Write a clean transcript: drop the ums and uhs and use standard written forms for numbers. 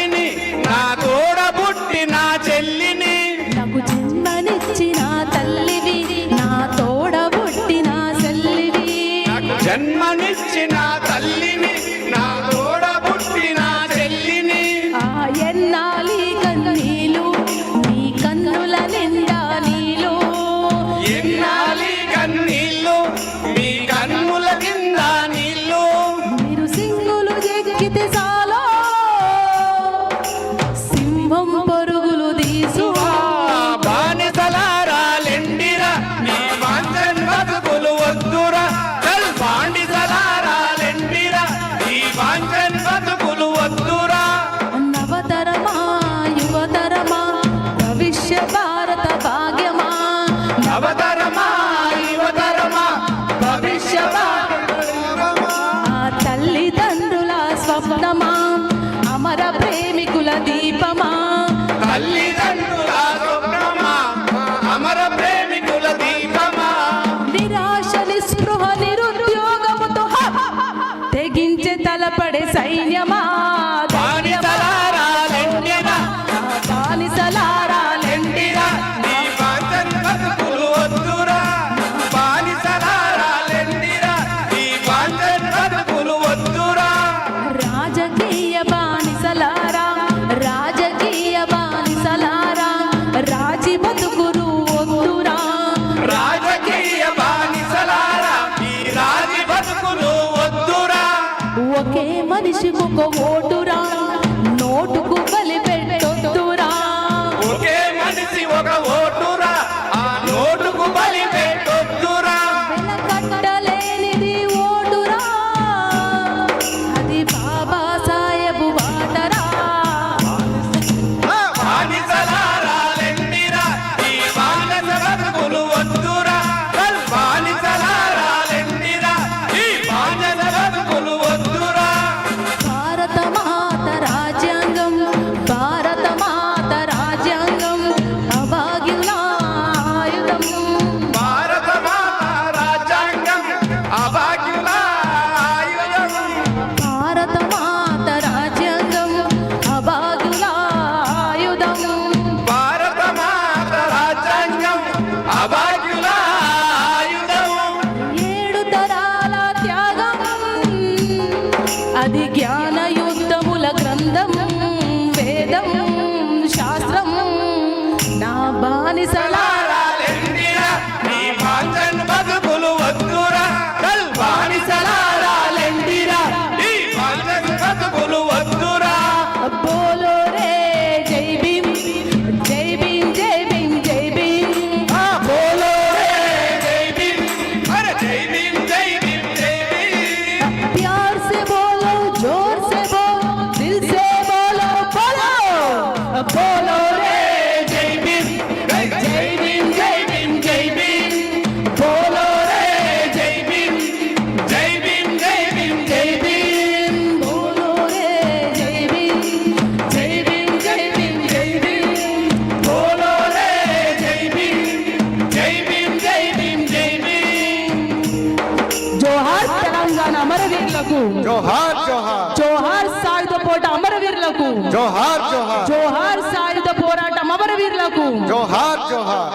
తల్లిని నా తోడబుట్టి నా చెల్లిని నాకు జన్మనిచ్చిన తల్లివి నా తోడబుట్టిన చెల్లివి నాకు జన్మనిచ్చిన తల్లిని నా తోడబుట్టిన చెల్లిని ఎన్నాలి కన్నీలు నీ కన్నుల నిండా నీలు ఎన్నాలి కన్నీళ్ళు మీ కన్నుల కింద నీళ్ళు మీరు సింగులు ఎక్కితే చాలో సింహం పరుగులు తీసువా బానిసలారాలెండిరా నీ వాంఛన్ బతుకులు వద్దురా చల్ బానిసలారాలెండిరా నీ వాంఛన్ బతుకులు వద్దురా నవతరమా యువతరమా భవిష్య భారత భాగ్యమా నవతరమా యువతరమా భవిష్య ఆ తల్లిదండ్రుల స్వప్నమా అమర ప్రేమికుల దీపమా తల్లిదండ్రుల స్వప్నమా అమర ప్రేమికుల దీపమా నిరాశ నిస్పృహ నిరుద్యోగముతో తెగించే తలపడే సైన్యమా బానిసలారాలెండిరా బానిసలారాలెండిరా నీ వాంఛన్ బతుకులు వద్దురా బానిసలారాలెండిరా నీ వాంఛన్ బతుకులు వద్దురా రాజకీయ బానిసలారా రాజకీయ బానిసలారా రాజీ బతుకులు వద్దురా రాజకీయ బానిసలారా ఈ రాజీ బతుకులు వద్దురా ఒకే మనిషికొక ఓటురా నోటుకు బలి పెట్టొద్దురా ఒకే మనిషి ఒక ఓటురా ఆ నోటుకు బలి పెట్టొద్దురా వెలకట్టలేనిది ఓటురా అది బాబా సాహెబు బాటరా బానిసలారాలెండిరా ఈ బానిస బతుకులు వద్దురా చల్ బానిసలారాలెండిరా ఈ బానిస బతుకులు వద్దురా భారత మాత రాజ్యాంగం భారత మాత రాజ్యాంగం అభాగ్యుల ఆయుధం భారత మాత రాజ్యాంగం అభాగ్యుల ఆయుధం భారత మాత రాజ్యాంగం అభాగ్యుల ఆయుధం భారత మాత రాజ్యాంగం అభాగ్యుల ఆయుధం ఏడు తరాల త్యాగం అది జ్ఞాన యుద్ధముల గ్రంథం వేదం శాస్త్రం నా బానిసలా బానిసలారాలెండిరా నీ వాంఛన్ బతుకులు వద్దురా చల్ బానిసలారాలెండిరా నీ వాంఛన్ బతుకులు వద్దురా బోలో రే జై భీమ్ జై భీమ్ జై భీమ్ జై భీమ్ బోలో రే జై భీమ్ అరే జై భీమ్ జై భీమ్ జై భీమ్ प्यार से बोलो जोर से बोलो दिल से बोलो बोलो బోలో రే జై భీమ్ జై భీమ్ జై భీమ్ జై భీమ్ బోలో రే జై భీమ్ జై భీమ్ జై భీమ్ జై భీమ్ बोलो रे जय भीम जय भीम जय भीम जय भीम బోలో రే జై భీమ్ జై భీమ్ జై భీమ్ జై భీమ్ జోహార్ తెలంగాణ అమరవీరులకు జోహార్ జోహార్ జోహార్ సాయుధ పోరాట అమరవీరులకు జోహార్ జోహార్ జోహార్ సాయుధ పోరాటం అమరవీరులకు జోహార్ జోహార్